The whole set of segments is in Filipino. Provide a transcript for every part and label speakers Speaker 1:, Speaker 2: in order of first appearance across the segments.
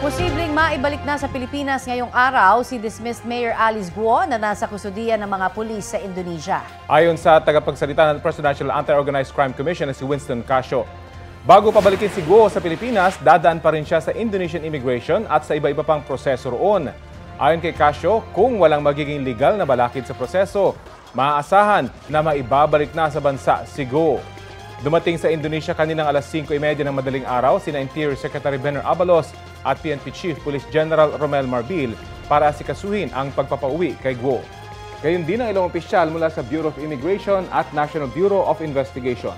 Speaker 1: Posibleng maibalik na sa Pilipinas ngayong araw si dismissed Mayor Alice Guo na nasa kustudiya ng mga pulis sa Indonesia.
Speaker 2: Ayon sa tagapagsalita ng Presidential Anti-Organized Crime Commission na si Winston Casio, bago pabalikin si Guo sa Pilipinas, dadaan pa rin siya sa Indonesian immigration at sa iba-iba pang proseso roon. Ayon kay Casio, kung walang magiging legal na balakid sa proseso, maaasahan na maibabalik na sa bansa si Guo. Dumating sa Indonesia kaninang alas 5:30 ng madaling araw sina Interior Secretary Benner Abalos at PNP Chief Police General Romel Marbil para asikasuhin ang pagpapauwi kay Guo. Gayon din ang ilang opisyal mula sa Bureau of Immigration at National Bureau of Investigation.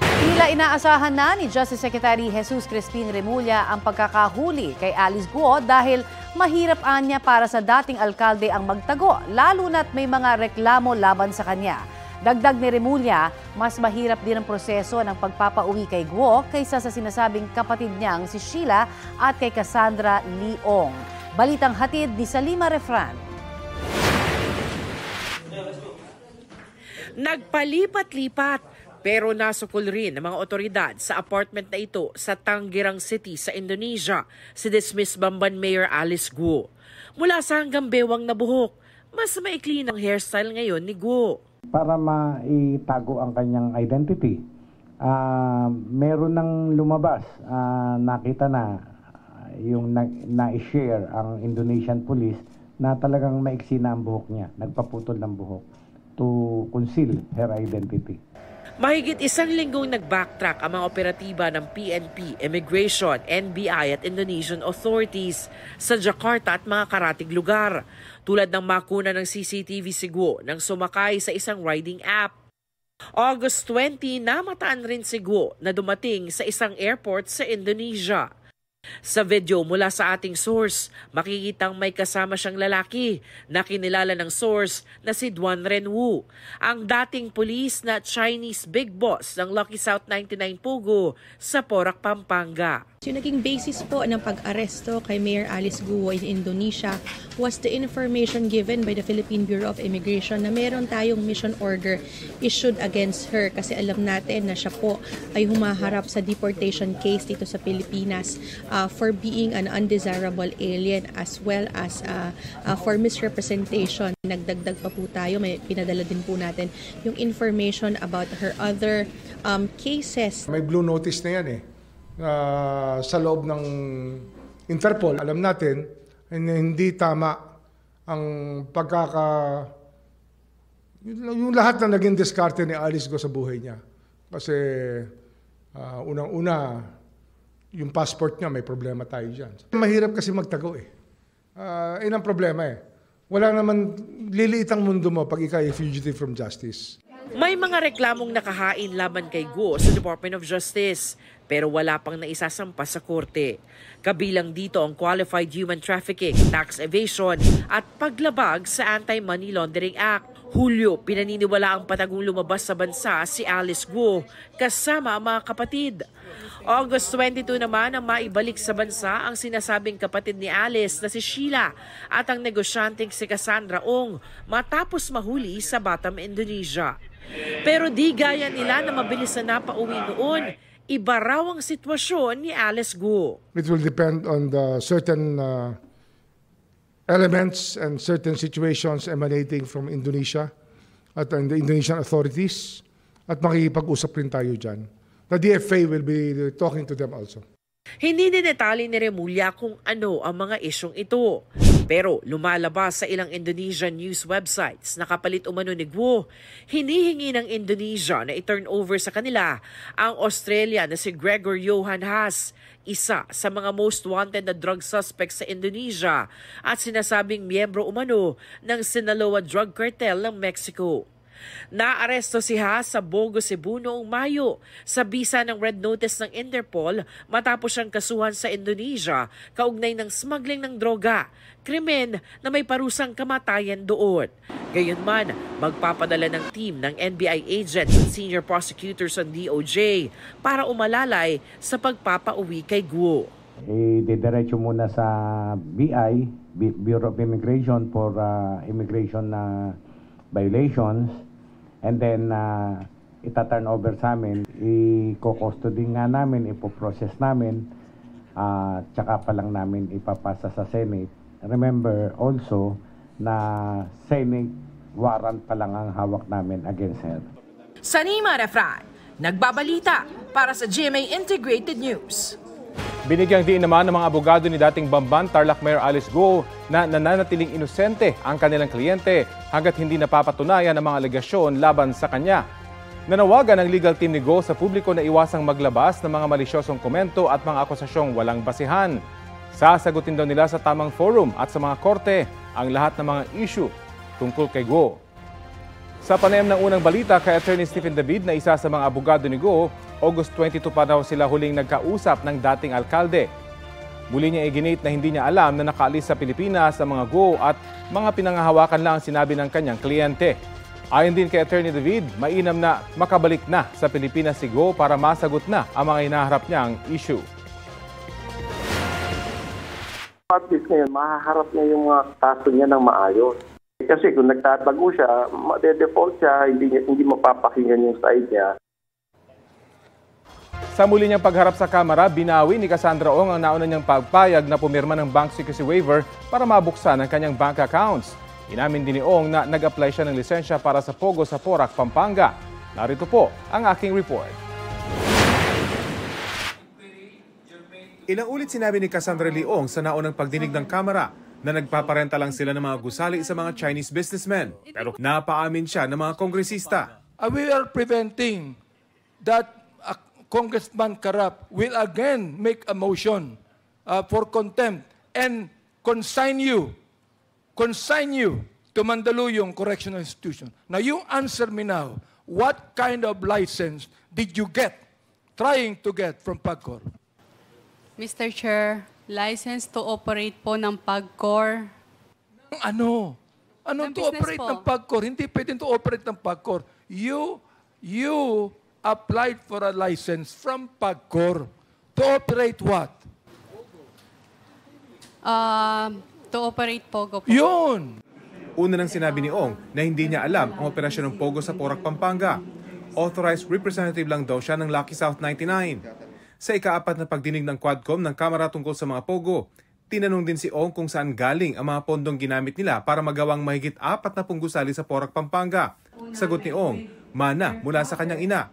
Speaker 1: Tila inaasahan na ni Justice Secretary Jesus Crispin Remulla ang pagkakahuli kay Alice Guo dahil mahirap anya para sa dating alkalde ang magtago, lalo na't may mga reklamo laban sa kanya. Dagdag ni Remulla, mas mahirap din ang proseso ng pagpapauwi kay Guo kaysa sa sinasabing kapatid niyang si Sheila at kay Cassandra Leong. Balitang hatid ni Salima Refran.
Speaker 3: Nagpalipat-lipat pero nasukol rin ng mga otoridad sa apartment na ito sa Tangerang City sa Indonesia si dismissed Bamban Mayor Alice Guo. Mula sa hanggang bewang na buhok, mas maikli ng hairstyle ngayon ni Guo.
Speaker 4: Para maitago ang kanyang identity, meron nang lumabas, nakita na yung na-share ang Indonesian police na talagang maiksi na ang buhok niya, nagpaputol ng buhok to conceal her identity.
Speaker 3: Mahigit isang linggong nag-backtrack ang mga operatiba ng PNP, Immigration, NBI at Indonesian authorities sa Jakarta at mga karatig lugar. Tulad ng makuna ng CCTV si Guo nang sumakay sa isang riding app. August 20, namataan rin si Guo na dumating sa isang airport sa Indonesia. Sa video mula sa ating source, makikitang may kasama siyang lalaki na kinilala ng source na si Duan Renwu, ang dating pulis na Chinese big boss ng Lucky South 99 Pugo sa Porac, Pampanga.
Speaker 5: Yung naging basis po ng pag-aresto kay Mayor Alice Guo in Indonesia was the information given by the Philippine Bureau of Immigration na meron tayong mission order issued against her kasi alam natin na siya po ay humaharap sa deportation case dito sa Pilipinas for being an undesirable alien as well as for misrepresentation. Nagdagdag pa po tayo, may pinadala din po natin yung information about her other cases.
Speaker 6: May blue notice na yan sa loob ng Interpol. Alam natin hindi tama ang yung lahat na naging diskarte ni Alice Guo sa buhay niya. Kasi unang-una, yung passport niya, may problema tayo dyan. Mahirap kasi magtago yun ang problema Wala naman, liliit ang mundo mo pag ikaw ay fugitive from justice.
Speaker 3: May mga reklamong nakahain laban kay Guo sa Department of Justice pero wala pang naisasampa sa korte. Kabilang dito ang Qualified Human Trafficking, Tax Evasion at paglabag sa Anti-Money Laundering Act. Hulyo, pinaniniwala ang patagong lumabas sa bansa si Alice Guo kasama ang mga kapatid. August 22 naman ang maibalik sa bansa ang sinasabing kapatid ni Alice na si Sheila at ang negosyanteng si Cassandra Ong matapos mahuli sa Batam, Indonesia. Pero di gaya nila na mabilis na napauwi noon, iba raw ang sitwasyon ni Alice Guo.
Speaker 6: It will depend on the certain elements and certain situations emanating from Indonesia at the Indonesian authorities at makikipag-usap rin tayo dyan. The DFA will be talking to them also.
Speaker 3: Hindi dinetali ni Remulla kung ano ang mga isyong ito. Pero lumalabas sa ilang Indonesian news websites na kapalit umano ni Guo, hinihingi ng Indonesia na i-turn over sa kanila ang Australia na si Gregor Johan Haas, isa sa mga most wanted na drug suspects sa Indonesia at sinasabing miyembro umano ng Sinaloa drug cartel ng Mexico. Naaresto si Haas sa Bogo, Cebu noong Mayo sa bisa ng Red Notice ng Interpol matapos siyang kasuhan sa Indonesia kaugnay ng smuggling ng droga, krimen na may parusang kamatayan doon. Gayunman, magpapadala ng team ng NBI agents at senior prosecutors ng DOJ para umalalay sa pagpapauwi kay Guo.
Speaker 4: Didiretso muna sa BI, Bureau of Immigration for immigration violations. And then, ita-turn over sa amin, i-custody nga namin, ipoprocess namin. tsaka pa lang namin ipapasa sa Senate. Remember also na Senate warrant pa lang ang hawak namin against her.
Speaker 7: Sanima Refran, nagbabalita para sa GMA Integrated News.
Speaker 2: Binigyang diin naman ng mga abogado ni dating Bamban Tarlac Mayor Alice Guo na nananatiling inosente ang kanilang kliyente hanggat hindi napapatunayan ang mga alegasyon laban sa kanya. Nanawagan ang legal team ni Guo sa publiko na iwasang maglabas ng mga malisyosong komento at mga akusasyong walang basihan. Sasagutin daw nila sa tamang forum at sa mga korte ang lahat ng mga issue tungkol kay Guo. Sa panayam ng unang balita kay Attorney Stephen David na isa sa mga abogado ni Guo, August 22 pa daw sila huling nagkausap ng dating alkalde. Muli niya iginit na hindi niya alam na nakaalis sa Pilipinas ang mga Guo at mga pinangahawakan lang ang sinabi ng kanyang kliyente. Ayon din kay Attorney David, mainam na makabalik na sa Pilipinas si Guo para masagot na ang mga hinaharap niyang issue.
Speaker 8: At least ngayon, mahaharap niya yung mga kaso niya ng maayos. Kasi kung nagtatago siya, ma-default siya, hindi mapapakinggan yung side niya.
Speaker 2: Sa muli niyang pagharap sa kamera, binawi ni Cassandra Ong ang nauna niyang pagpayag na pumirma ng bank secrecy waiver para mabuksan ang kanyang bank accounts. Inamin din ni Ong na nag-apply siya ng lisensya para sa Pogo sa Porac, Pampanga. Narito po ang aking report. Ilang ulit sinabi ni Cassandra Leong sa naunang pagdinig ng kamera na nagpaparenta lang sila ng mga gusali sa mga Chinese businessmen. Pero napaamin siya ng mga kongresista.
Speaker 9: We are preventing that Congressman Karap will again make a motion for contempt and consign you to Mandaluyong Correctional Institution. Now you answer me now, what kind of license did you trying to get from PAGCOR?
Speaker 10: Mr. Chair, license to operate po ng PAGCOR.
Speaker 9: Ano? Ano to operate
Speaker 10: po
Speaker 9: ng PAGCOR? Hindi pwedeng to operate ng PAGCOR. You applied for a license from PAGCOR to operate what?
Speaker 10: To operate Pogo po.
Speaker 9: Yun!
Speaker 2: Una nang sinabi ni Ong na hindi niya alam ang operasyon ng Pogo sa Porac, Pampanga. Authorized representative lang daw siya ng Lucky South 99. Sa ikaapat na pagdinig ng Quadcom ng Kamara tungkol sa mga Pogo, tinanong din si Ong kung saan galing ang mga pondong ginamit nila para magawang mahigit 40 gusali sa Porac, Pampanga. Sagot ni Ong, mana mula sa kanyang ina.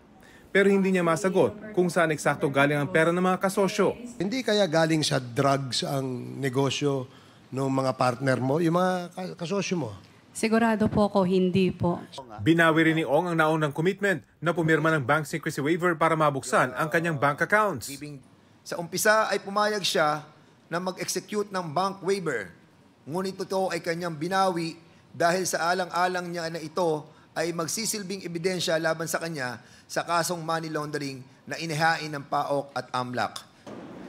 Speaker 2: Pero hindi niya masagot kung saan eksakto galing ang pera ng mga kasosyo.
Speaker 11: Hindi kaya galing sa drugs ang negosyo ng mga partner mo, yung mga kasosyo mo?
Speaker 10: Sigurado po ako, hindi po.
Speaker 2: Binawi rin ni Ong ang naunang commitment na pumirma ng bank secrecy waiver para mabuksan ang kanyang bank accounts.
Speaker 12: Sa umpisa ay pumayag siya na mag-execute ng bank waiver. Ngunit ito ay kanyang binawi dahil sa alang-alang niya na ito ay magsisilbing ebidensya laban sa kanya sa kasong money laundering na inihain ng PAOK at AMLAC.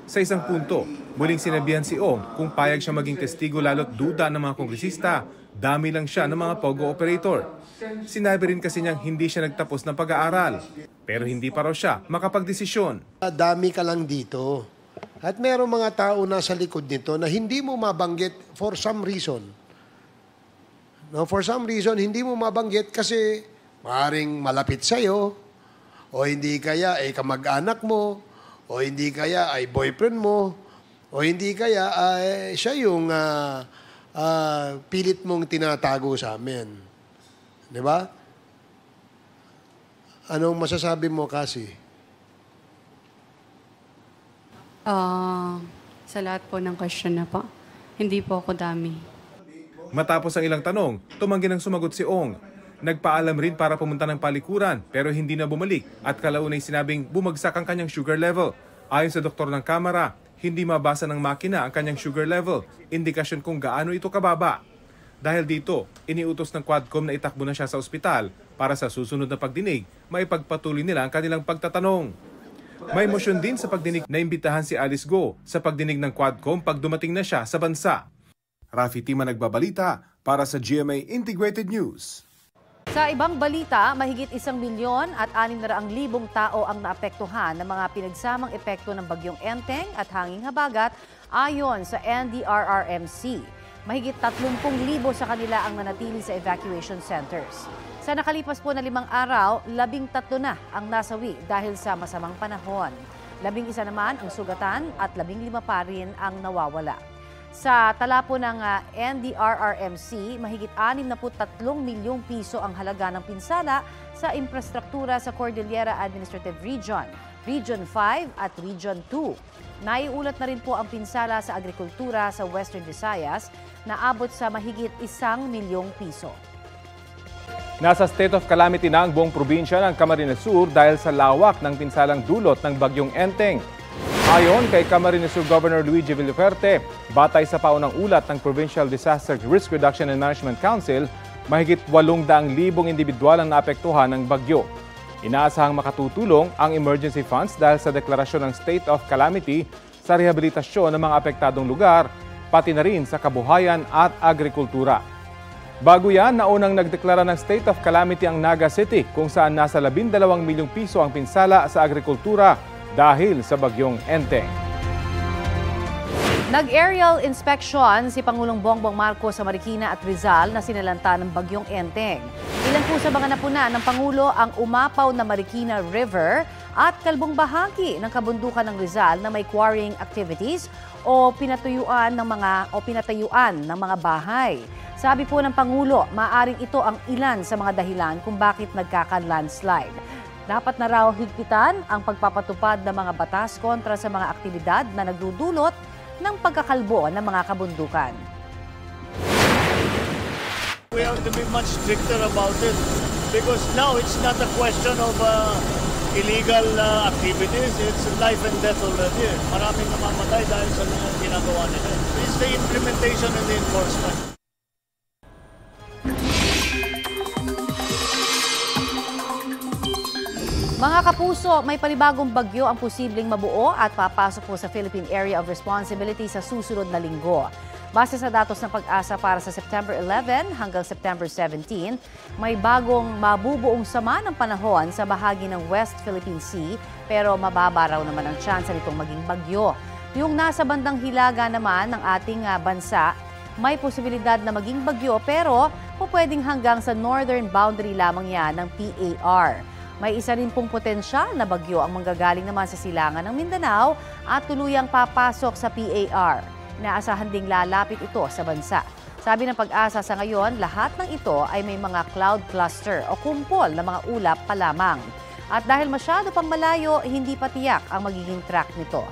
Speaker 2: Sa isang punto, muling sinabihan si Ong kung payag siya maging testigo lalo't duda ng mga kongresista, dami lang siya ng mga Pogo operator. Sinabi rin kasi niyang hindi siya nagtapos ng pag-aaral, pero hindi pa raw siya makapagdesisyon.
Speaker 11: Dami ka lang dito. At merong mga tao nasa likod nito na hindi mo mabanggit for some reason. No, for some reason, hindi mo mabanggit kasi maaaring malapit sa'yo, o hindi kaya ay kamag-anak mo, o hindi kaya ay boyfriend mo, o hindi kaya ay siya yung pilit mong tinatago sa amin. Di ba? Anong masasabi mo, Cassie?
Speaker 10: Sa lahat po ng question na po, hindi po ako dami.
Speaker 2: Matapos ang ilang tanong, tumanggi nang sumagot si Ong. Nagpaalam rin para pumunta ng palikuran pero hindi na bumalik at kalaunay sinabing bumagsak ang kanyang sugar level. Ayon sa doktor ng Kamara, hindi mabasa ng makina ang kanyang sugar level, indikasyon kung gaano ito kababa. Dahil dito, iniutos ng Quadcom na itakbo na siya sa ospital para sa susunod na pagdinig, maipagpatuloy nila ang kanilang pagtatanong. May motion din sa pagdinig na imbitahan si Alice Guo sa pagdinig ng Quadcom pag dumating na siya sa bansa. Rafi Tima nagbabalita para sa GMA Integrated News.
Speaker 1: Sa ibang balita, mahigit 1,600,000 tao ang naapektuhan ng mga pinagsamang epekto ng bagyong Enteng at hanging habagat ayon sa NDRRMC. Mahigit 30,000 sa kanila ang nanatili sa evacuation centers. Sa nakalipas po na 5 araw, 13 na ang nasawi dahil sa masamang panahon. 11 naman ang sugatan at 15 pa rin ang nawawala. Sa tala po ng NDRRMC, mahigit 63 milyong piso ang halaga ng pinsala sa infrastruktura sa Cordillera Administrative Region, Region 5 at Region 2. Naiulat na rin po ang pinsala sa agrikultura sa Western Visayas na abot sa mahigit 1 milyong piso.
Speaker 2: Nasa state of calamity na ang buong probinsya ng Camarines Sur dahil sa lawak ng pinsalang dulot ng bagyong Enteng. Ayon kay Camarines Sur Governor Luigi Villaferte, batay sa paunang ulat ng Provincial Disaster Risk Reduction and Management Council, mahigit 800,000 individual ang naapektuhan ng bagyo. Inaasahang makatutulong ang emergency funds dahil sa deklarasyon ng state of calamity sa rehabilitasyon ng mga apektadong lugar, pati na rin sa kabuhayan at agrikultura. Bago yan, naunang nagdeklara ng state of calamity ang Naga City kung saan nasa 12 milyong piso ang pinsala sa agrikultura dahil sa bagyong Enteng.
Speaker 1: Nag-aerial inspection si Pangulong Bongbong Marcos sa Marikina at Rizal na sinalanta ng bagyong Enteng. Ilan po sa mga napuna ng Pangulo ang umapaw na Marikina River at kalbong bahagi ng kabundukan ng Rizal na may quarrying activities o pinatayuan ng mga bahay. Sabi po ng Pangulo, maaaring ito ang ilan sa mga dahilan kung bakit nagkaka-landslide. Dapat na raw higpitan ang pagpapatupad ng mga batas kontra sa mga aktibidad na nagdudulot ng pagkakalbo ng mga kabundukan.
Speaker 13: We have to be much stricter about it because now it's not a question of illegal activities, it's life and death already. Maraming namamatay dahil sa ginagawa nila. It's the implementation and the enforcement.
Speaker 1: Mga kapuso, may panibagong bagyo ang posibleng mabuo at papasok po sa Philippine Area of Responsibility sa susunod na linggo. Base sa datos ng Pag-asa para sa September 11 hanggang September 17, may bagong mabubuong sama ng panahon sa bahagi ng West Philippine Sea pero mababa raw naman ang tsansa nitong maging bagyo. Yung nasa bandang hilaga naman ng ating bansa, may posibilidad na maging bagyo pero pwedeng hanggang sa northern boundary lamang yan ng PAR. May isa rin pong potensyal na bagyo ang manggagaling naman sa silangan ng Mindanao at tuluyang papasok sa PAR. Inaasahan ding lalapit ito sa bansa. Sabi ng Pag-asa sa ngayon, lahat ng ito ay may mga cloud cluster o kumpol na mga ulap pa lamang. At dahil masyado pang malayo, hindi pa tiyak ang magiging track nito.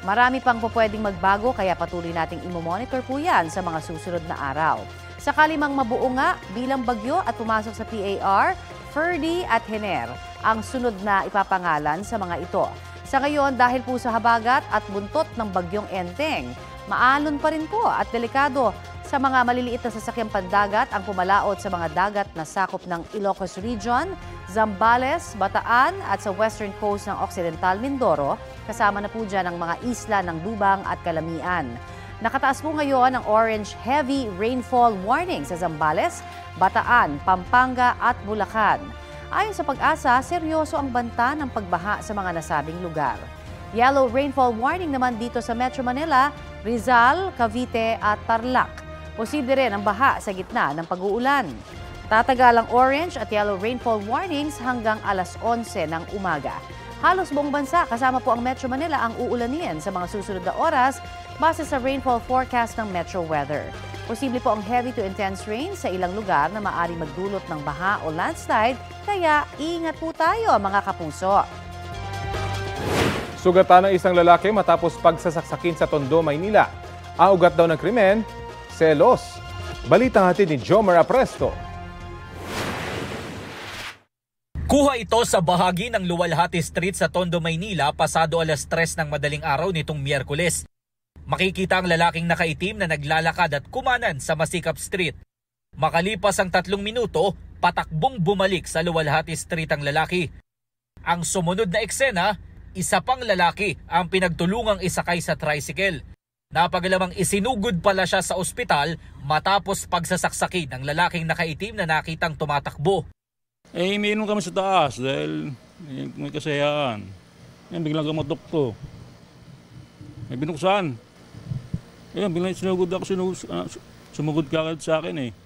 Speaker 1: Marami pang pwedeng magbago kaya patuloy nating imomonitor po yan sa mga susunod na araw. Sakali mang mabuo nga bilang bagyo at pumasok sa PAR, Ferdy at Hener ang sunod na ipapangalan sa mga ito. Sa ngayon, dahil po sa habagat at buntot ng bagyong Enteng, maalon pa rin po at delikado sa mga maliliit na sasakyang pandagat ang pumalaot sa mga dagat na sakop ng Ilocos Region, Zambales, Bataan at sa western coast ng Occidental Mindoro, kasama na po dyan ang mga isla ng Lubang at Calamian. Nakataas po ngayon ang orange heavy rainfall warning sa Zambales, Bataan, Pampanga at Bulacan. Ayon sa Pag-asa, seryoso ang banta ng pagbaha sa mga nasabing lugar. Yellow rainfall warning naman dito sa Metro Manila, Rizal, Cavite at Tarlac. Posible rin ang baha sa gitna ng pag-uulan. Tatagal ang orange at yellow rainfall warnings hanggang alas 11 ng umaga. Halos buong bansa kasama po ang Metro Manila ang uulanin sa mga susunod na oras base sa rainfall forecast ng Metro Weather. Posible po ang heavy to intense rain sa ilang lugar na maaari magdulot ng baha o landslide, kaya ingat po tayo mga kapuso.
Speaker 2: Sugatan ng isang lalaki matapos pagsasaksakin sa Tondo, Maynila. Ang ugat daw ng krimen, selos. Balitang hatid ni Jomer Apresto.
Speaker 14: Kuha ito sa bahagi ng Luwalhati Street sa Tondo, Maynila pasado alas 3 ng madaling araw nitong Miyerkules. Makikita ang lalaking nakaitim na naglalakad at kumanan sa Masikap Street. Makalipas ang 3 minuto, patakbong bumalik sa Luwalhati Street ang lalaki. Ang sumunod na eksena, isa pang lalaki ang pinagtulungang isakay sa tricycle. Napagalamang isinugod pala siya sa ospital matapos pagsasaksakin ng lalaking nakaitim na nakitang tumatakbo.
Speaker 15: Iniinom kami sa taas dahil may kasayaan. Biglang kamatok to. May binuksan. Biglang sumugod ka sa akin .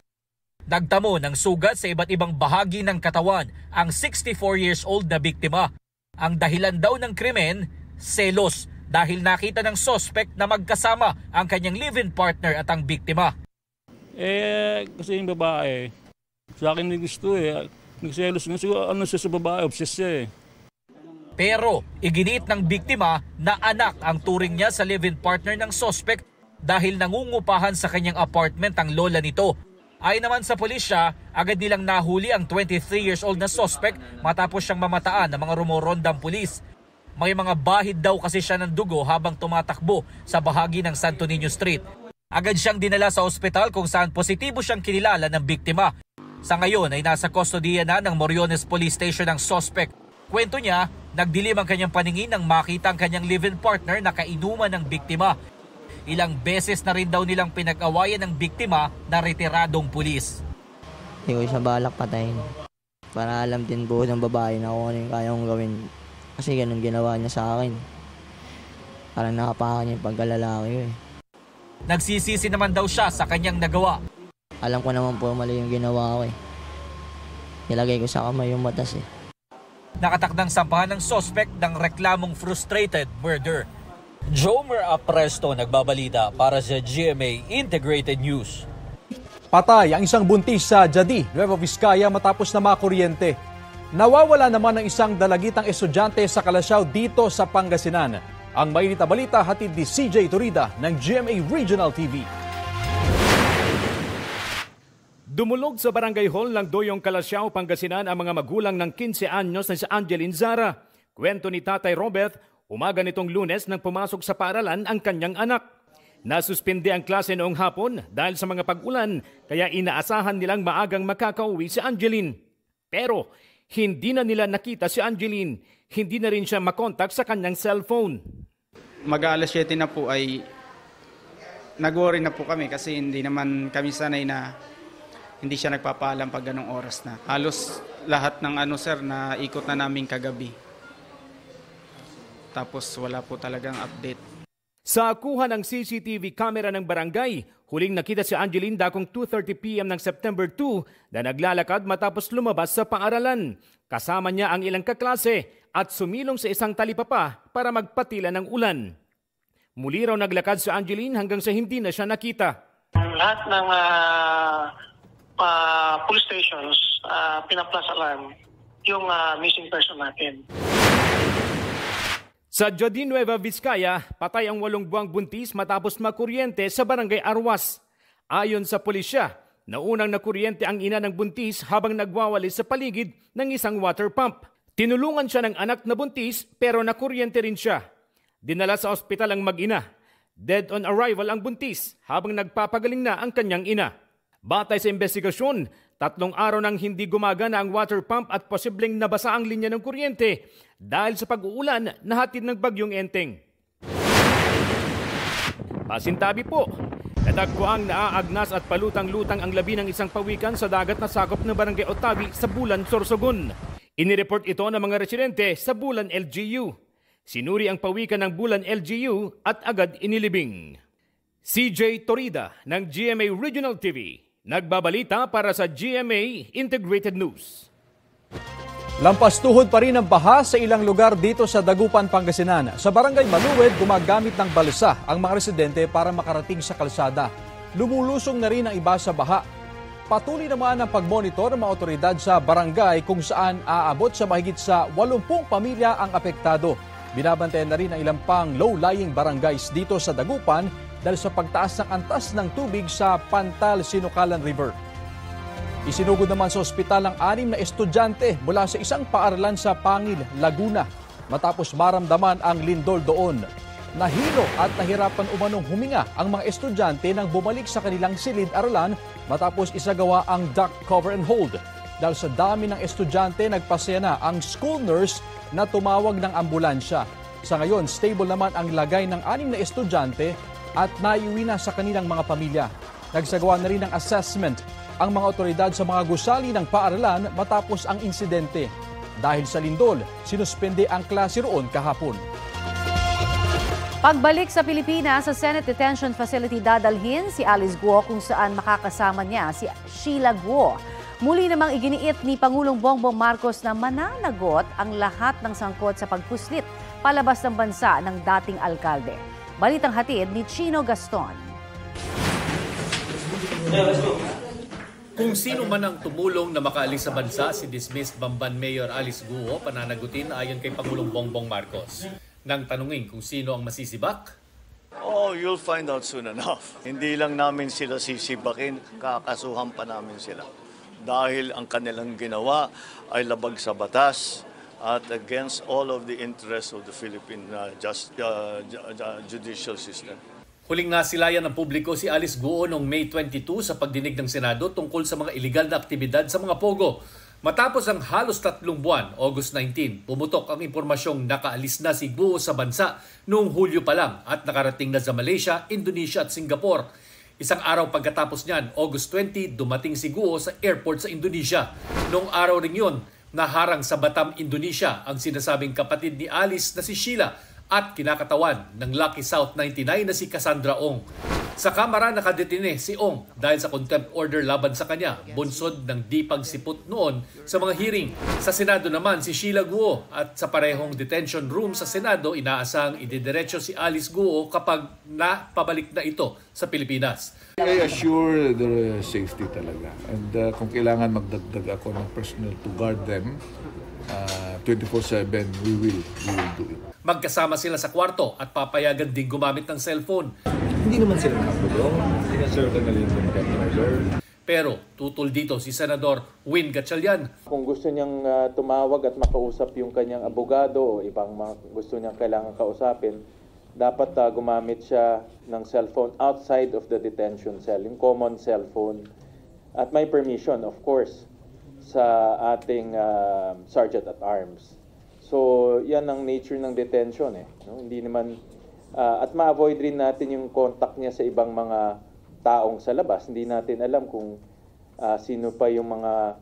Speaker 14: Nagtamo ng sugat sa iba't ibang bahagi ng katawan ang 64 years old na biktima. Ang dahilan daw ng krimen, selos dahil nakita ng suspect na magkasama ang kanyang live-in partner at ang biktima.
Speaker 15: Kasi yung babae, sa akin hindi gusto nagselos nga siguro siya sa babae, obsessed siya
Speaker 14: Pero iginit ng biktima na anak ang turing niya sa live-in partner ng suspect dahil nangungupahan sa kanyang apartment ang lola nito. Ayon naman sa pulisya, agad nilang nahuli ang 23 years old na suspect matapos siyang mamataan ng mga rumorondang pulis. May mga bahid daw kasi siya ng dugo habang tumatakbo sa bahagi ng Santo Niño Street. Agad siyang dinala sa ospital kung saan positibo siyang kinilala ng biktima. Sa ngayon ay nasa kustodiya na ng Moriones Police Station ang suspect. Kwento niya, nagdilim ang kanyang paningin nang makita ang kanyang live-in partner na kainuman ng biktima. Ilang beses na rin daw nilang pinag-awayan ng biktima na retiradong pulis.
Speaker 16: Hindi ko siya balak patayin. Para alam din po ng babae na kung ano yung kaya kong gawin. Kasi ganun ginawa niya sa akin. Parang nakapakan niya yung pagkalalaki ko
Speaker 14: Nagsisisi naman daw siya sa kanyang nagawa.
Speaker 16: Alam ko naman po mali yung ginawa ko Nilagay ko sa kamay yung batas
Speaker 14: Nakatakdang sampahan ng suspect ng reklamong frustrated murder. Jomer Apresto nagbabalita para sa GMA Integrated News.
Speaker 17: Patay ang isang buntis sa Jadi, Nueva Vizcaya matapos na makuryente. Nawawala naman ang isang dalagitang estudyante sa Calasiao dito sa Pangasinan. Ang mainit na balita hatid ni CJ Torida ng GMA Regional TV.
Speaker 18: Dumulog sa Barangay Hall ng Doyong Calasiao, Pangasinan ang mga magulang ng 15 anyos na si Angeline Zara. Kwento ni Tatay Robert, umaga nitong Lunes nang pumasok sa paaralan ang kanyang anak. Nasuspinde ang klase noong hapon dahil sa mga pag-ulan kaya inaasahan nilang maagang makakauwi si Angeline. Pero hindi na nila nakita si Angeline, hindi na rin siya makontak sa kanyang cellphone.
Speaker 19: Mag-alas 7 na po ay nag-worry na po kami kasi hindi naman kami sanay na hindi siya nagpapaalam pag ganong oras na. Halos lahat ng na ikot na namin kagabi. Tapos wala po talagang update.
Speaker 18: Sa kuha ng CCTV camera ng barangay, huling nakita si Angeline dakong 2:30 p.m. ng September 2 na naglalakad matapos lumabas sa paaralan. Kasama niya ang ilang kaklase at sumilong sa isang talipapa para magpatila ng ulan. Muli raw naglakad si Angeline hanggang sa hindi na siya nakita.
Speaker 20: Lahat ng police stations, pina-plus alarm yung missing person natin.
Speaker 18: Sa Jadi, Nueva Vizcaya, patay ang 8 buwang buntis matapos makuryente sa Barangay Arwas. Ayon sa pulisya, naunang nakuryente ang ina ng buntis habang nagwawalis sa paligid ng isang water pump. Tinulungan siya ng anak na buntis pero nakuryente rin siya. Dinala sa ospital ang mag-ina. Dead on arrival ang buntis habang nagpapagaling na ang kanyang ina. Batay sa investigasyon, 3 araw nang hindi gumagana ang water pump at posibleng nabasa ang linya ng kuryente dahil sa pag-uulan na hatid ng bagyong Enteng. Pasintabi po, nadagpuang naaagnas at palutang-lutang ang labi ng isang pawikan sa dagat na sakop ng Barangay Otavi sa Bulan, Sorsogon. Inireport ito ng mga residente sa Bulan LGU. Sinuri ang pawikan ng Bulan LGU at agad inilibing. CJ Torida ng GMA Regional TV. Nagbabalita para sa GMA Integrated News.
Speaker 17: Lampas tuhod pa rin ang baha sa ilang lugar dito sa Dagupan, Pangasinan. Sa Barangay Maluwed, gumagamit ng balsa ang mga residente para makarating sa kalsada. Lumulusong na rin ang iba sa baha. Patuloy naman ang pagmonitor ng mga otoridad sa barangay kung saan aabot sa mahigit sa 80 pamilya ang apektado. Binabantayan na rin ang ilang pang low-lying barangays dito sa Dagupan dahil sa pagtaas ng antas ng tubig sa Pantal-Sinukalan River. Isinugod naman sa ospital ang 6 na estudyante mula sa isang paaralan sa Pangil, Laguna matapos maramdaman ang lindol doon. Nahilo at nahirapan umanong huminga ang mga estudyante nang bumalik sa kanilang silid-aralan matapos isagawa ang duct cover and hold. Dahil sa dami ng estudyante, nagpasya na ang school nurse na tumawag ng ambulansya. Sa ngayon, stable naman ang lagay ng 6 na estudyante at naiuwi na sa kanilang mga pamilya. Nagsagawa na rin ng assessment ang mga otoridad sa mga gusali ng paaralan matapos ang insidente. Dahil sa lindol, sinuspende ang klase roon kahapon.
Speaker 1: Pagbalik sa Pilipinas, sa Senate Detention Facility dadalhin si Alice Guo kung saan makakasama niya si Sheila Guo. Muli namang iginiit ni Pangulong Bongbong Marcos na mananagot ang lahat ng sangkot sa pagpuslit palabas ng bansa ng dating alkalde. Balitang hatid ni Chino Gaston.
Speaker 14: Kung sino man ang tumulong na makaalis sa bansa, si dismissed Bamban Mayor Alice Guo pananagutin ayon kay Pangulong Bongbong Marcos. Nang tanungin kung sino ang masisibak,
Speaker 13: Oh, you'll find out soon enough. Hindi lang namin sila sisibakin, kakasuhan pa namin sila. Dahil ang kanilang ginawa ay labag sa batas at against all of the interests of the Philippine judicial system.
Speaker 14: huling nasilayan ng publiko si Alice Guo noong May 22 sa pagdinig ng Senado tungkol sa mga iligal na aktibidad sa mga pogo. Matapos ang halos 3 buwan, August 19, pumutok ang impormasyong nakaalis na si Guo sa bansa noong Hulyo pa lang at nakarating na sa Malaysia, Indonesia at Singapore. Isang araw pagkatapos niyan, August 20, dumating si Guo sa airport sa Indonesia. Noong araw rin yun, naharang sa Batam, Indonesia ang sinasabing kapatid ni Alice na si Sheila at kinakatawan ng Lucky South 99 na si Cassandra Ong. Sa kamara nakadetine si Ong dahil sa contempt order laban sa kanya, bunsod ng di pagsipot noon sa mga hearing. Sa Senado naman si Sheila Guo at sa parehong detention room sa Senado inaasang ididiretso si Alice Guo kapag napabalik na ito sa Pilipinas.
Speaker 21: I assure their safety talaga and kung kailangan magdagdag ako ng personnel to guard them 24/7 we will do it.
Speaker 14: Magkasama sila sa kwarto at papayagan din gumamit ng cellphone.
Speaker 21: Hindi naman sila nakakulong, hindi na sila nalilin order.
Speaker 14: Pero tutol dito si Senador Win Gatchalian.
Speaker 22: Kung gusto niyang tumawag at makausap yung kanyang abogado o ibang gusto niyang kailangan kausapin, dapat gumamit siya ng cellphone outside of the detention cell, yung common cellphone. At may permission, of course, sa ating Sergeant at Arms. So, yan ang nature ng detention no? Hindi naman at ma-avoid rin natin yung contact niya sa ibang mga taong sa labas. Hindi natin alam kung sino pa yung mga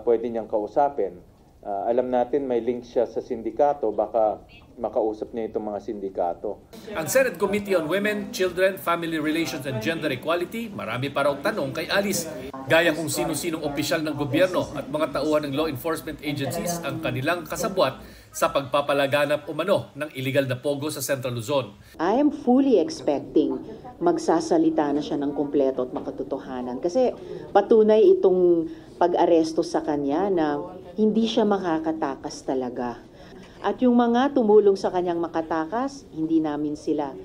Speaker 22: pwede niyang kausapin. Alam natin may link siya sa sindikato, baka makausap niya itong mga sindikato.
Speaker 14: Ang Senate Committee on Women, Children, Family Relations and Gender Equality, marami pa raw tanong kay Alice. Gaya kung sino-sinong opisyal ng gobyerno at mga tauhan ng law enforcement agencies ang kanilang kasabwat sa pagpapalaganap umano ng illegal na pogo sa Central Luzon.
Speaker 23: I am fully expecting magsasalita na siya ng kumpleto at makatotohanan kasi patunay itong pag-aresto sa kanya na hindi siya makakatakas talaga. At yung mga tumulong sa kanyang makatakas, hindi namin sila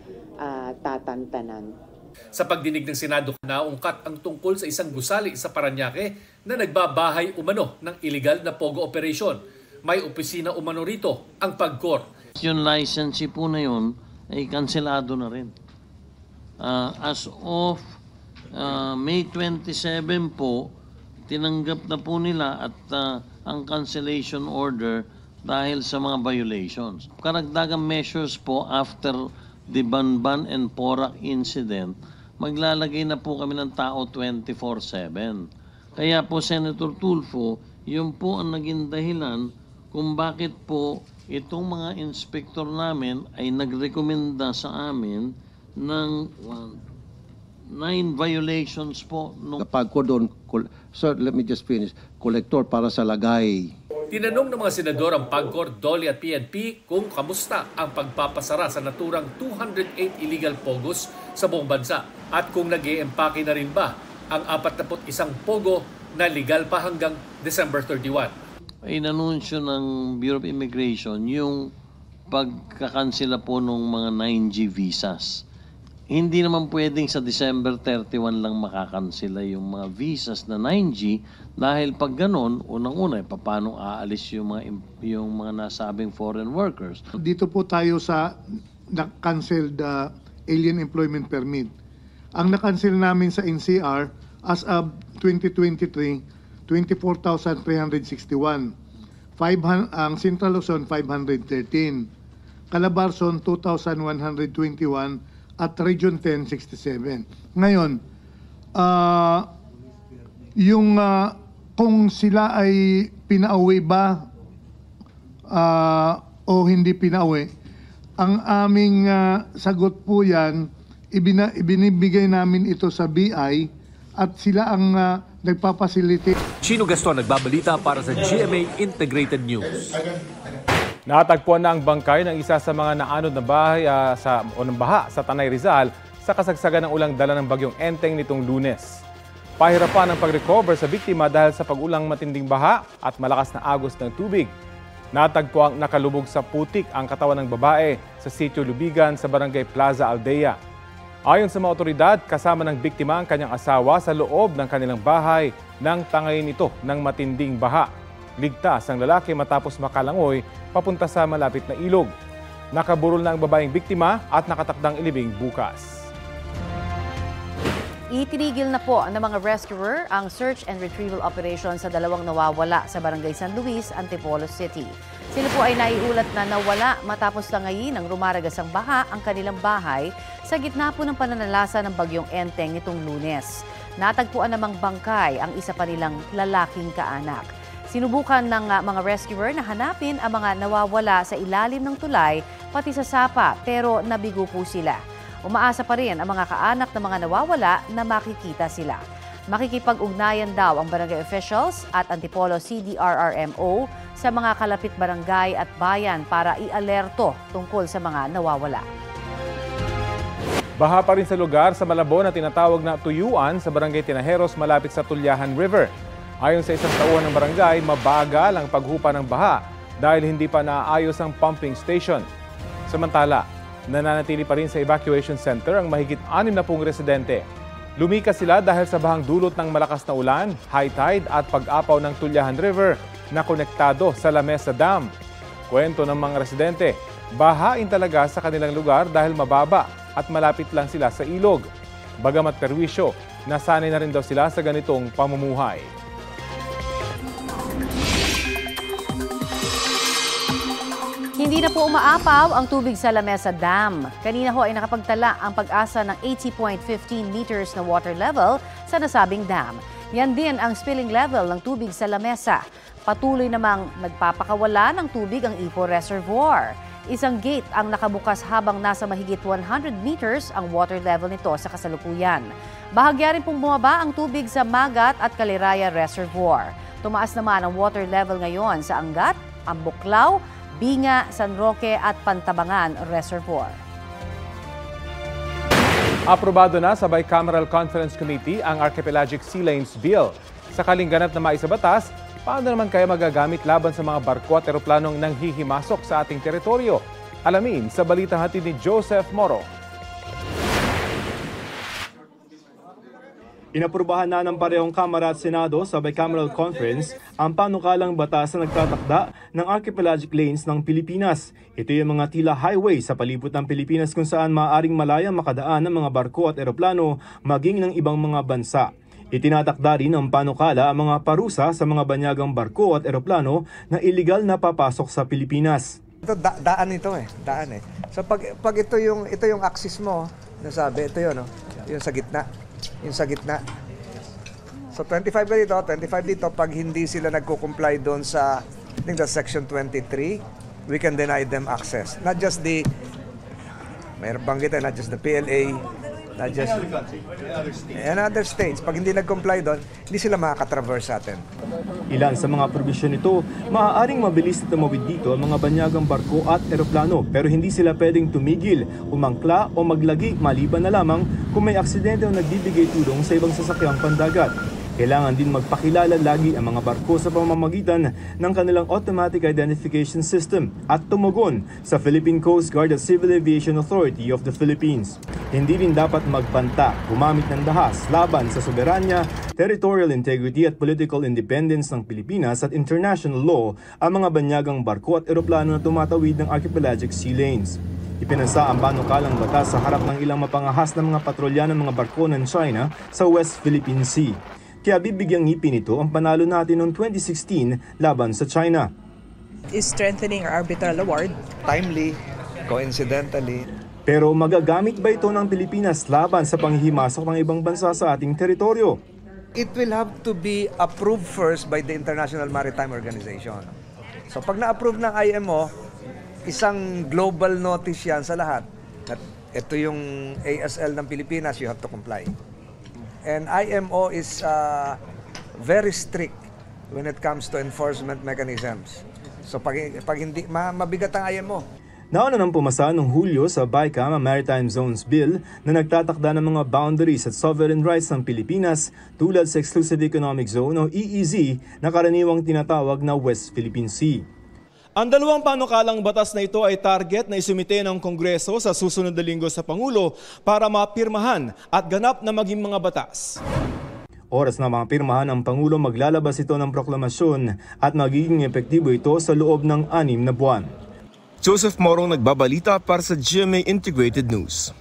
Speaker 23: tatantanan.
Speaker 14: Sa pagdinig ng Senado, naungkat ang tungkol sa isang gusali sa Parañaque na nagbabahay umano ng illegal na pogo operation. May opisina umano rito, ang PAGCOR.
Speaker 24: Yung license po na yun ay kanselado na rin. As of May 27 po, tinanggap na po nila at ang cancellation order dahil sa mga violations. Karagdagang measures po after the Banban and Porac incident, maglalagay na po kami ng tao 24/7. Kaya po Senator Tulfo, yun po ang naging dahilan kung bakit po itong mga inspektor namin ay nagrekomenda sa amin ng 9 violations po.
Speaker 25: Kapag ko doon, sir, let me just finish, kolektor para sa lagay.
Speaker 14: Tinanong ng mga senador ang PAGCOR, DOLE at PNP kung kamusta ang pagpapasara sa naturang 208 illegal pogos sa buong bansa at kung nag-i-empake na rin ba ang 41 pogo na legal pa hanggang December 31.
Speaker 24: Inanunsyo ng Bureau of Immigration yung pagkakansela po ng mga 9G visas. Hindi naman pwedeng sa December 31 lang makakansela yung mga visas na 9G dahil pag ganon, unang-una, paano aalis yung mga nasabing foreign workers?
Speaker 6: Dito po tayo sa na-cancelled alien employment permit. Ang na-cancel namin sa NCR as of 2023, 24,361. Ang Central Luzon, 513. Calabarzon, 2,121. At Region 10, 67. Ngayon, kung sila ay pinauwi ba o hindi pinauwi, ang aming sagot po yan, ibinibigay namin ito sa BI at sila ang nagpapacilitate.
Speaker 18: Chino Gaston nagbabalita para sa GMA Integrated News.
Speaker 2: Natagpuan na ang bangkay ng isa sa mga naanod na bahay ng baha sa Tanay Rizal sa kasagsagan ng ulang dala ng bagyong Enteng nitong Lunes. Pahirapan ang pag-recover sa biktima dahil sa pag-ulang matinding baha at malakas na agos ng tubig. Natagpuang nakalubog sa putik ang katawan ng babae sa Sitio Lubigan sa Barangay Plaza Aldea. Ayon sa mga otoridad, kasama ng biktima ang kanyang asawa sa loob ng kanilang bahay nang tangayin ito ng matinding baha. Ligtas ang lalaki matapos makalangoy papunta sa malapit na ilog. Nakaburol na ang babaeng biktima at nakatakdang ilibing bukas.
Speaker 1: Itinigil na po ng mga rescuer ang search and retrieval operation sa dalawang nawawala sa Barangay San Luis, Antipolo City. Sila po ay naiulat na nawala matapos langayin ng rumaragasang baha ang kanilang bahay sa gitna po ng pananalasa ng bagyong Enteng nitong Lunes. Natagpuan namang bangkay ang isa pa nilang lalaking kaanak. Sinubukan ng mga rescuer na hanapin ang mga nawawala sa ilalim ng tulay pati sa sapa pero nabigo po sila. Umaasa pa rin ang mga kaanak ng mga nawawala na makikita sila. Makikipag-ugnayan daw ang barangay officials at Antipolo CDRRMO sa mga kalapit barangay at bayan para i-alerto tungkol sa mga nawawala.
Speaker 2: Baha pa rin sa lugar sa Malabon na tinatawag na Tuyuan sa Barangay Tinajeros malapit sa Tulyahan River. Ayon sa isang tauhan ng barangay, mabagal ang paghupa ng baha dahil hindi pa naayos ang pumping station. Samantala, nananatili pa rin sa evacuation center ang mahigit 60 residente. Lumikas sila dahil sa bahang dulot ng malakas na ulan, high tide at pag-apaw ng Tulyahan River na konektado sa La Mesa Dam. Kwento ng mga residente, bahain talaga sa kanilang lugar dahil mababa at malapit lang sila sa ilog. Bagamat perwisyo, nasanay na rin daw sila sa ganitong pamumuhay.
Speaker 1: Hindi na po umaapaw ang tubig sa La Mesa Dam. Kanina ho ay nakapagtala ang Pag-asa ng 80.15 meters na water level sa nasabing dam. Yan din ang spilling level ng tubig sa La Mesa. Patuloy namang nagpapakawala ng tubig ang Ipo Reservoir. Isang gate ang nakabukas habang nasa mahigit 100 meters ang water level nito sa kasalukuyan. Bahagya rin pong bumaba ang tubig sa Magat at Caliraya Reservoir. Tumaas naman ang water level ngayon sa Angat, Ambuklaw, Binga, San Roque at Pantabangan Reservoir.
Speaker 2: Aprobado na sa Bicameral Conference Committee ang Archipelagic Sea Lanes Bill. Sakaling ganap na maisabatas, paano naman kaya magagamit laban sa mga barko at eroplanong nanghihimasok sa ating teritoryo? Alamin sa balitang hatid ni Joseph Moro.
Speaker 3: Inaprubahan na ng parehong Kamara at Senado sa Bicameral Conference ang panukalang batas na nagtatakda ng archipelagic lanes ng Pilipinas. Ito yung mga tila highway sa palibot ng Pilipinas kung saan maaaring malayang makadaan ng mga barko at eroplano maging ng ibang mga bansa. Itinatakda rin ng panukala ang mga parusa sa mga banyagang barko at eroplano na iligal na papasok sa Pilipinas.
Speaker 4: Ito daan ito daan. So pag ito yung axis mo, nasabi ito yun, no? Yung sa gitna. Yung sa gitna. So 25 ka dito, 25 dito. Pag hindi sila nagko-comply doon sa, I think that's section 23, we can deny them access. Not just the, mayroon banggit not just the PLA, not just and other states. Pag hindi nag-comply doon, hindi sila makakatraverse sa atin.
Speaker 3: Ilan sa mga probisyon nito, maaaring mabilis na tumawid dito ang mga banyagang barko at eroplano pero hindi sila pwedeng tumigil, umangkla o maglagi maliban na lamang kung may aksidente o nagbibigay tulong sa ibang sasakyang pandagat. Kailangan din magpakilala lagi ang mga barko sa pamamagitan ng kanilang automatic identification system at tumugon sa Philippine Coast Guard at Civil Aviation Authority of the Philippines. Hindi rin dapat magpanta, gumamit ng dahas laban sa soberanya, territorial integrity at political independence ng Pilipinas at international law ang mga banyagang barko at eroplano na tumatawid ng archipelagic sea lanes. Ipinansa ang panukalang batas sa harap ng ilang mapangahas na mga patrolya ng mga barko ng China sa West Philippine Sea. Kaya bibigyang ngipin ito ang panalo natin noong 2016 laban sa China.
Speaker 5: Is strengthening our arbitral award.
Speaker 4: Timely, coincidentally.
Speaker 3: Pero magagamit ba ito ng Pilipinas laban sa panghihimasok ng ibang bansa sa ating teritoryo?
Speaker 4: It will have to be approved first by the International Maritime Organization. So pag na-approve ng IMO, isang global notice yan sa lahat. At ito yung ASL ng Pilipinas, you have to comply. And IMO is very strict when it comes to enforcement mechanisms. So pag hindi, mabigat ang IMO.
Speaker 3: Nauna nang pumasa noong Hulyo sa BICAM ang Maritime Zones Bill na nagtatakda ng mga boundaries at sovereign rights ng Pilipinas tulad sa Exclusive Economic Zone o EEZ na karaniwang tinatawag na West Philippine Sea. Ang dalawang panukalang batas na ito ay target na isumite ng Kongreso sa susunod na linggo sa Pangulo para mapirmahan at ganap na maging mga batas. Oras na mga pirmahan ng Pangulo, maglalabas ito ng proklamasyon at magiging epektibo ito sa loob ng 6 na buwan. Joseph Morong nagbabalita para sa GMA Integrated News.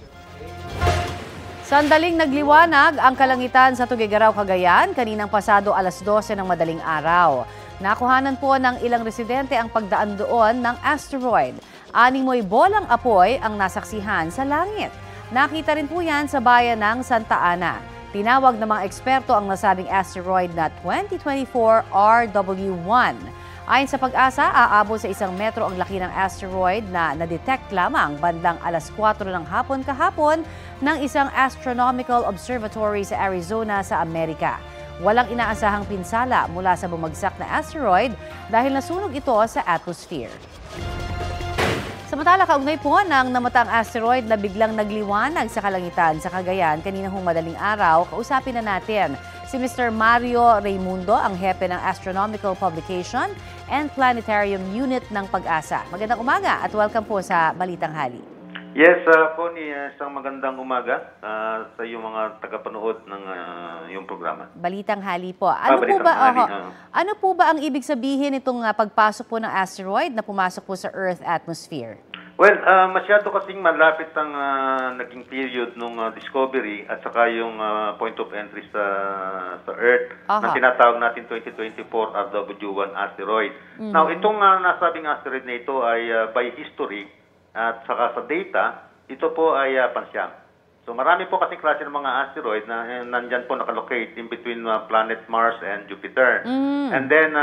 Speaker 1: Sandaling nagliwanag ang kalangitan sa Tuguegarao, Cagayan kaninang pasado alas 12 ng madaling araw. Nakuhanan po ng ilang residente ang pagdaan doon ng asteroid. 6 bolang apoy ang nasaksihan sa langit. Nakita rin po yan sa bayan ng Santa Ana. Tinawag ng mga eksperto ang nasabing asteroid na 2024 RW1. Ayon sa Pag-asa, aabot sa 1 metro ang laki ng asteroid na na-detect lamang bandang alas 4 ng hapon kahapon ng isang astronomical observatory sa Arizona sa Amerika. Walang inaasahang pinsala mula sa bumagsak na asteroid dahil nasunog ito sa atmosphere. Samantala, kaugnay po ng namatang asteroid na biglang nagliwanag sa kalangitan sa Cagayan kaninang madaling araw, kausapin na natin si Mr. Mario Raimundo, ang hepe ng Astronomical Publication and Planetarium Unit ng Pag-asa. Magandang umaga at welcome po sa Balitang Hali.
Speaker 7: Yes, Connie, isang magandang umaga sa iyong mga tagapanood ng iyong programa.
Speaker 1: Balitang Hali po. Ano po ba ang ibig sabihin itong pagpasok po ng asteroid na pumasok po sa Earth atmosphere?
Speaker 7: Well, masyado kasing malapit ang naging period nung discovery at saka yung point of entry sa Earth na tinatawag natin 2024 RW1 asteroid. Now, itong nasabing asteroid na ito ay by history at saka sa data, ito po ay pansyam. So marami po kasing klase ng mga asteroid na nandyan po nakalocate in between planet Mars and Jupiter. And then,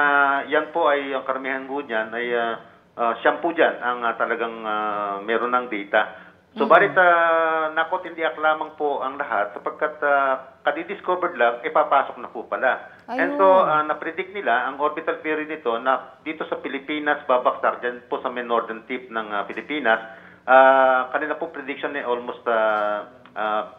Speaker 7: yan po ay, ang karamihan po dyan ay siyam po dyan ang talagang meron ng data. So balit nakot hindi lamang po ang lahat sapagkat kadi-discovered lang, ipapasok na po pala. And so, na-predict nila ang orbital period nito na dito sa Pilipinas, babaksak dyan po sa may northern tip ng Pilipinas. Kanila po prediction ay almost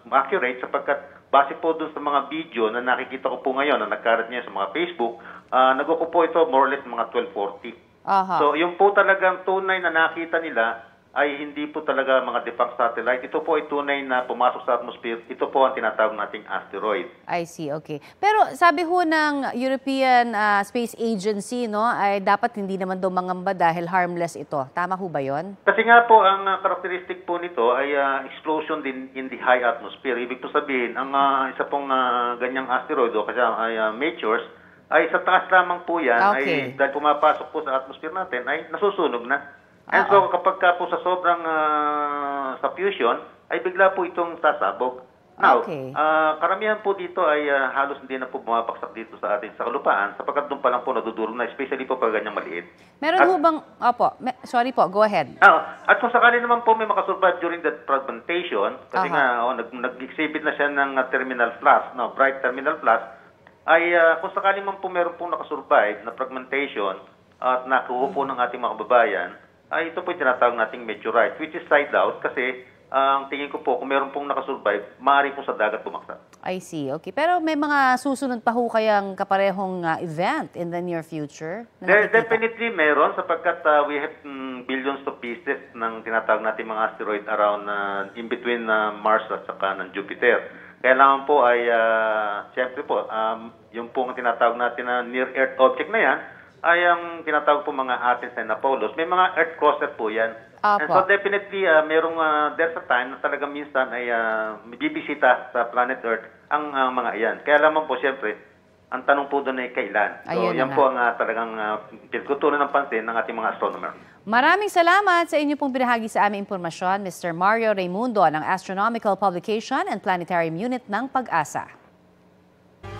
Speaker 7: accurate sapagkat base po dun sa mga video na nakikita ko po ngayon na nagkarat niya sa mga Facebook, nag-upo po ito more or less mga 1240. So, yung po talagang tunay na nakita nila ay hindi po talaga mga defunct satellite. Ito po ay tunay na pumasok sa atmosphere. Ito po ang tinatawag nating asteroid.
Speaker 1: I see, okay. Pero sabi ho ng European Space Agency, no, ay dapat hindi naman daw mangamba dahil harmless ito. Tama ho ba yon?
Speaker 7: Kasi nga po, ang characteristic po nito ay explosion din in the high atmosphere. Ibig po sabihin, ang isa pong ganyang asteroid o kasi meteors, ay sa taas lamang po yan, ay dahil pumapasok po sa atmosphere natin, ay nasusunog na. And so kapag ka po sa sobrang sa fusion, ay bigla po itong sasabog. Now, karamihan po dito ay halos hindi na po bumabaksak dito sa atin sa kalupaan sapagkat doon pa lang po nadudurog na, especially po pag ganyang maliit.
Speaker 1: Meron ho bang, sorry po, go ahead.
Speaker 7: At kung sakali naman po may makasurvive during that fragmentation, kasi nga nag-exhibit na siya ng terminal flash, bright terminal flash, ay kung sakali man po meron pong nakasurvive na fragmentation at nakuha po ng ating mga kababayan, ay ito po yung tinatawag nating meteorite, which is side out kasi ang tingin ko po kung meron pong nakasurvive, maaari po sa dagat bumaksak.
Speaker 1: I see, okay. Pero may mga susunod pa ho kayang kaparehong event in the near future?
Speaker 7: Definitely meron sapagkat we have billions of pieces ng tinatawag nating mga asteroid around in between Mars at saka ng Jupiter. Kaya naman po ay, siyempre po, yung pong tinatawag natin na near-Earth object na yan, ay ang tinatawag po mga Athens and Apollos. May mga Earth crosser po yan. And so definitely, there's a time na talagang minsan ay bibisita sa planet Earth ang mga iyan. Kaya lamang po, siyempre, ang tanong po doon ay kailan. So yan po ang talagang pinagkutunan ng pansin ng ating mga astronomer.
Speaker 1: Maraming salamat sa inyo pong binahagi sa aming impormasyon, Mr. Mario Raimundo ng Astronomical Publication and Planetarium Unit ng Pag-asa.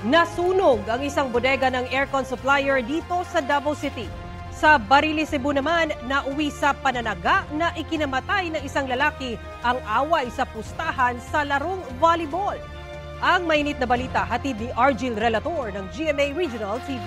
Speaker 8: Nasunog ang isang bodega ng aircon supplier dito sa Davao City. Sa Barili, Cebu naman, nauwi sa pananaga na ikinamatay ng isang lalaki ang away sa pustahan sa larong volleyball. Ang mainit na balita hatid ni Argil Relator ng GMA Regional TV.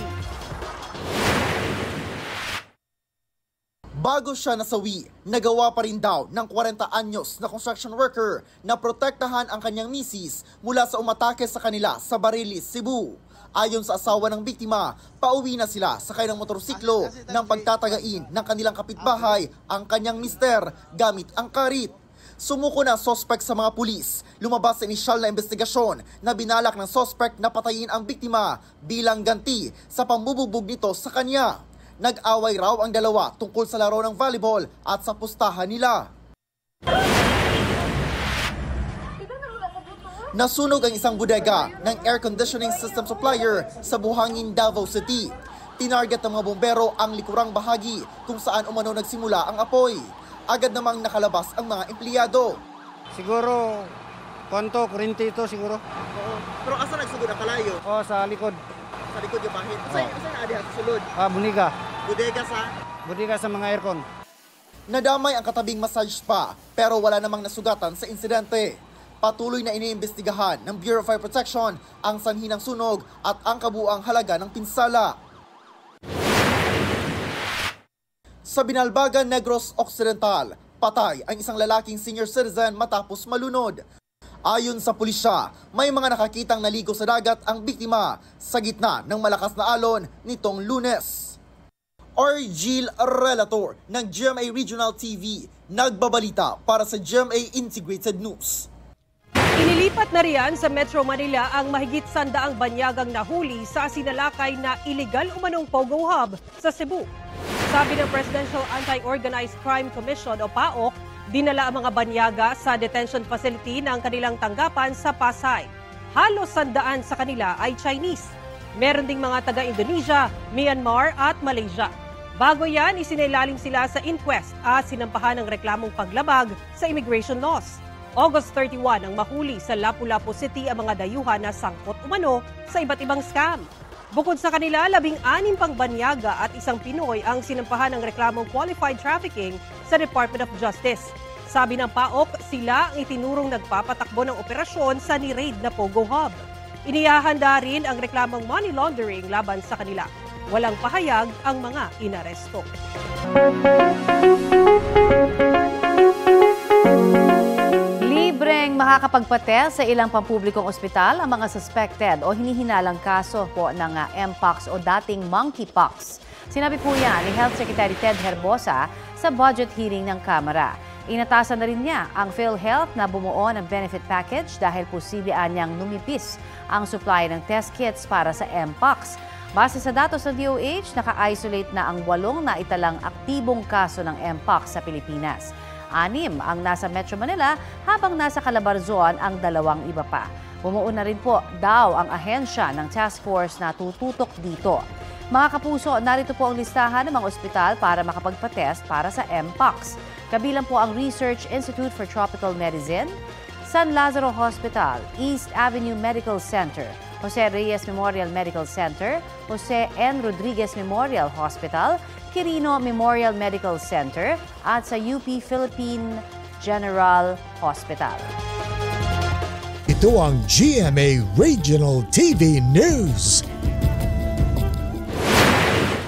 Speaker 9: Bago siya nasawi, nagawa pa rin daw ng 40 anyos na construction worker na protektahan ang kanyang misis mula sa umatake sa kanila sa Barilis, Cebu. Ayon sa asawa ng biktima, pauwi na sila sakay ng motorsiklo nang pagtatagain ng kanilang kapitbahay ang kanyang mister gamit ang karit. Sumuko na suspect sa mga pulis. Lumabas sa inisyal na investigasyon na binalak ng suspect na patayin ang biktima bilang ganti sa pambububog nito sa kanya. Nag-away raw ang dalawa tungkol sa laro ng volleyball at sa pustahan nila. Nasunog ang isang bodega ng air conditioning system supplier sa Buhangin, Davao City. Tinarget ng mga bombero ang likurang bahagi kung saan umano nagsimula ang apoy. Agad namang nakalabas ang mga empleyado.
Speaker 10: Siguro, kuryente ito siguro.
Speaker 9: Pero asa nagsugod ang kalayo?
Speaker 10: Sa likod.
Speaker 9: Sa likod yung bahin? Saan adi ang sulod?
Speaker 10: Buniga.
Speaker 9: Bodega
Speaker 10: sa mga aircon.
Speaker 9: Nadamay ang katabing massage spa pero wala namang nasugatan sa insidente. Patuloy na iniimbestigahan ng Bureau of Fire Protection ang sanhi ng sunog at ang kabuuang halaga ng pinsala. Sa Binalbagan, Negros Occidental, patay ang isang lalaking senior citizen matapos malunod. Ayon sa pulisya, may mga nakakitang naligo sa dagat ang biktima sa gitna ng malakas na alon nitong Lunes. Argil Relator ng GMA Regional TV, nagbabalita para sa GMA Integrated News.
Speaker 8: Inilipat na riyan sa Metro Manila ang mahigit 100 banyagang nahuli sa sinalakay na illegal umanong Pogo Hub sa Cebu. Sabi ng Presidential Anti-Organized Crime Commission o PAOC, dinala ang mga banyaga sa detention facility ng kanilang tanggapan sa Pasay. Halos 100 sa kanila ay Chinese. Meron ding mga taga-Indonesia, Myanmar at Malaysia. Bago yan, isinailalim sila sa inquest at sinampahan ng reklamong paglabag sa immigration laws. August 31 ang mahuli sa Lapu-Lapu City ang mga dayuhan na sangkot umano sa iba't ibang scam. Bukod sa kanila, 16 pang banyaga at isang Pinoy ang sinampahan ng reklamong qualified trafficking sa Department of Justice. Sabi ng PAOK, sila ang itinurong nagpapatakbo ng operasyon sa ni-raid na Pogo Hub. Inihahanda rin ang reklamong money laundering laban sa kanila. Walang pahayag ang mga inaresto.
Speaker 1: Libreng makakapagpates sa ilang pampublikong ospital ang mga suspected o hinihinalang kaso po ng Mpox o dating monkeypox. Sinabi po yan ni Health Secretary Ted Herbosa sa budget hearing ng Kamara. Inatasan na rin niya ang PhilHealth na bumuo ng benefit package dahil posible anyang numipis ang supply ng test kits para sa Mpox. Base sa datos ng DOH, naka-isolate na ang 8 na italang aktibong kaso ng Mpox sa Pilipinas. 6 ang nasa Metro Manila habang nasa Calabarzon ang 2 iba pa. Bumuo na rin po daw ang ahensya ng task force na tututok dito. Mga kapuso, narito po ang listahan ng mga ospital para makapagpa-test para sa Mpox. Kabilang po ang Research Institute for Tropical Medicine, San Lazaro Hospital, East Avenue Medical Center, Jose Reyes Memorial Medical Center, Jose N. Rodriguez Memorial Hospital, Quirino Memorial Medical Center at sa UP Philippine General Hospital.
Speaker 11: Ito ang GMA Regional TV News.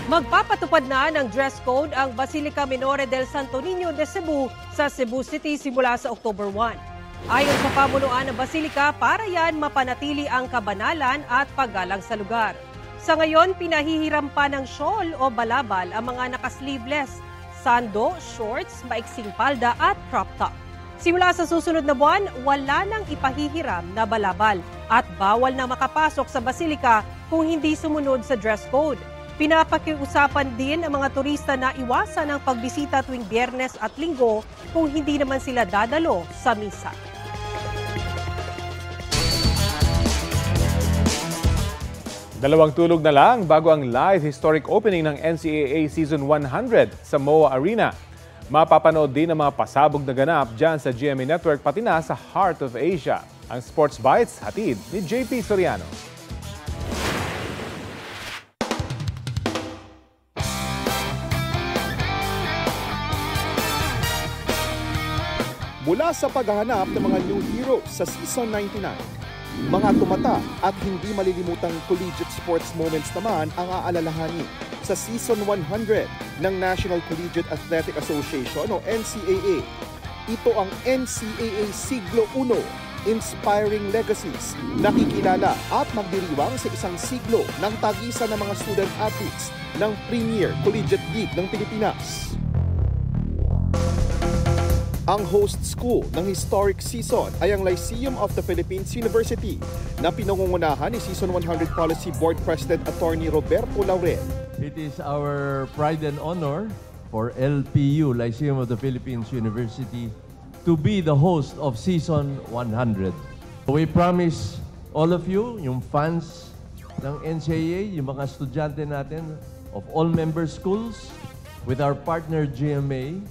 Speaker 8: Magpapatupad na ng dress code ang Basilica Minore del Santo Niño de Cebu sa Cebu City simula sa October 1. Ayon sa pamunuan ng Basilica, para yan mapanatili ang kabanalan at paggalang sa lugar. Sa ngayon, pinahihiram pa ng shawl o balabal ang mga naka-sleeveless, sando, shorts, maiksing palda at crop top. Simula sa susunod na buwan, wala nang ipahihiram na balabal at bawal na makapasok sa Basilica kung hindi sumunod sa dress code. Pinapakiusapan din ang mga turista na iwasan ang pagbisita tuwing Biyernes at Linggo kung hindi naman sila dadalo sa misa.
Speaker 2: Dalawang tulog na lang bago ang live historic opening ng NCAA Season 100 sa MOA Arena. Mapapanood din ang mga pasabog na ganap dyan sa GMA Network pati na sa Heart of Asia. Ang Sports Bites, hatid ni JP Soriano.
Speaker 12: Mula sa paghahanap ng mga new heroes sa Season 99, Mga tumata at hindi malilimutang collegiate sports moments naman ang aalalahanin sa Season 100 ng National Collegiate Athletic Association o NCAA. Ito ang NCAA Siglo I, Inspiring Legacies, nakikilala at magdiriwang sa isang siglo ng tagisan ng mga student athletes ng Premier Collegiate League ng Pilipinas. Ang host school ng historic season ay ang Lyceum of the Philippines University na pinangungunahan ni Season 100 Policy Board President Attorney Roberto Laurel.
Speaker 15: It is our pride and honor for LPU, Lyceum of the Philippines University, to be the host of Season 100. We promise all of you, yung fans ng NCAA, yung mga estudyante natin of all member schools, with our partner GMA,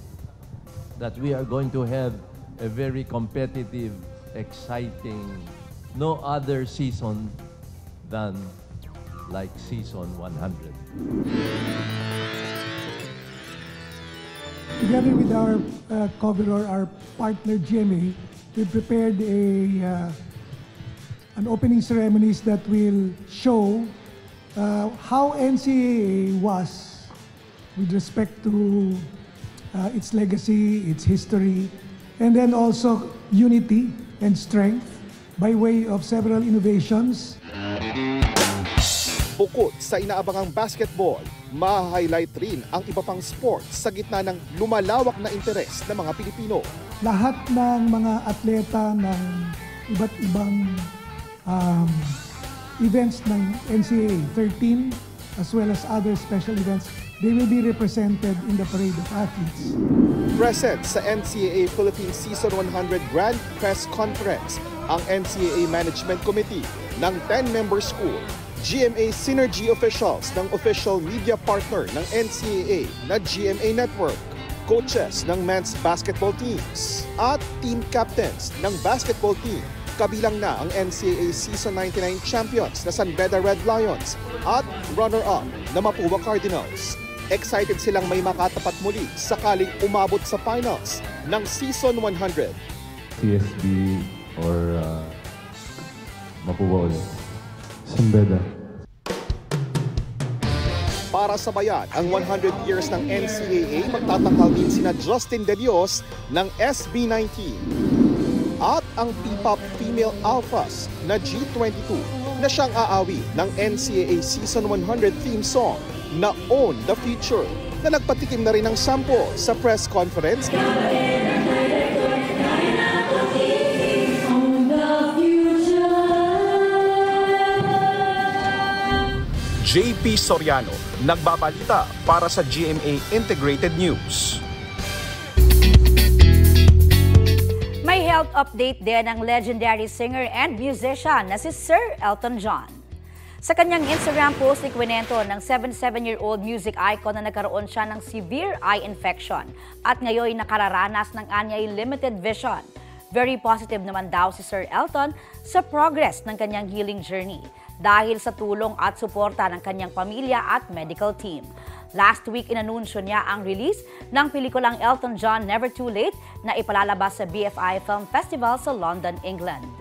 Speaker 15: that we are going to have a very competitive, exciting, no other season than like Season 100.
Speaker 16: Together with our coverer, our partner GMA, we prepared an opening ceremonies that will show how NCAA was with respect to its legacy, its history, and then also unity and strength by way of several innovations.
Speaker 12: Bukod sa inaabangang basketball, ma-highlight rin ang iba pang sports sa gitna ng lumalawak na interes ng mga Pilipino.
Speaker 16: Lahat ng mga atleta ng iba't ibang events ng NCAA, 13, as well as other special events, they will be represented in the Parade of Athletes.
Speaker 12: Present sa NCAA Philippines Season 100 Grand Press Conference ang NCAA Management Committee ng 10-member school, GMA Synergy officials ng official media partner ng NCAA na GMA Network, coaches ng men's basketball teams, at team captains ng basketball team. Kabilang na ang NCAA Season 99 champions na San Beda Red Lions at runner-up na Mapua Cardinals. Excited silang may makatapat muli sakaling umabot sa finals ng Season 100.
Speaker 19: CSB or Mapua ulit. San Beda.
Speaker 12: Para sa bayan, ang 100 years ng NCAA, magtatangkal din sina Justin De Dios ng SB19 at ang P-Pop Female Alphas na G22 na siyang aawi ng NCAA Season 100 theme song na Own the Future na nagpatikim na rin ng sample sa press conference. JP Soriano, nagbabalita para sa GMA Integrated News.
Speaker 20: May health update din ng legendary singer and musician na si Sir Elton John. Sa kanyang Instagram post, ikwinento ng 77-year-old music icon na nagkaroon siya ng severe eye infection at ngayon nakararanas ng anyay limited vision. Very positive naman daw si Sir Elton sa progress ng kanyang healing journey dahil sa tulong at suporta ng kanyang pamilya at medical team. Last week, inanunsyo niya ang release ng pelikulang Elton John Never Too Late na ipalalabas sa BFI Film Festival sa London, England.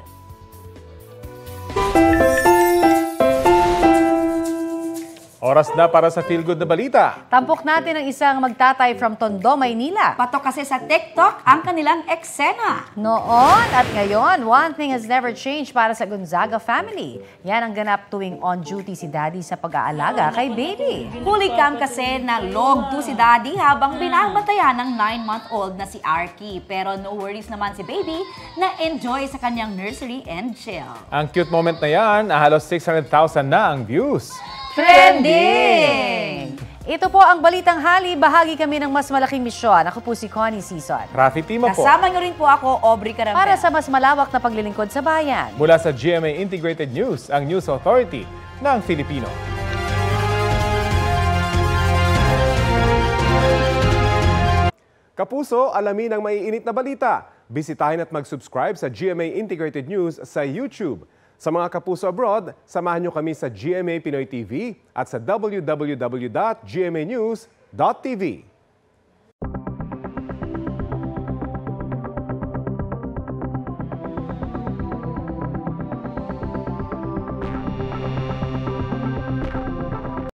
Speaker 2: Oras na para sa Feel Good na balita.
Speaker 1: Tampok natin ang isang magtatay from Tondo, Maynila.
Speaker 20: Patok kasi sa TikTok ang kanilang eksena.
Speaker 1: Noon at ngayon, one thing has never changed para sa Gonzaga family. Yan ang ganap tuwing on duty si Daddy sa pag-aalaga kay baby.
Speaker 20: Huli cam kasi na log to si Daddy habang binabatayan ng 9-month-old na si Arky. Pero no worries naman si baby na enjoy sa kanyang nursery and chill.
Speaker 2: Ang cute moment na yan, halos 600,000 na ang views.
Speaker 1: Trending! Ito po ang Balitang Hali. Bahagi kami ng mas malaking misyon. Ako po si Connie Season.
Speaker 2: Rafi Tima po.
Speaker 20: Kasama nyo rin po ako, Aubrey Carampel.
Speaker 1: Para sa mas malawak na paglilingkod sa bayan.
Speaker 2: Mula sa GMA Integrated News, ang News Authority ng Filipino. Kapuso, alamin ang maiinit na balita. Bisitahin at mag-subscribe sa GMA Integrated News sa YouTube. Sa mga kapuso abroad, samahan nyo kami sa GMA Pinoy TV at sa www.gmanews.tv.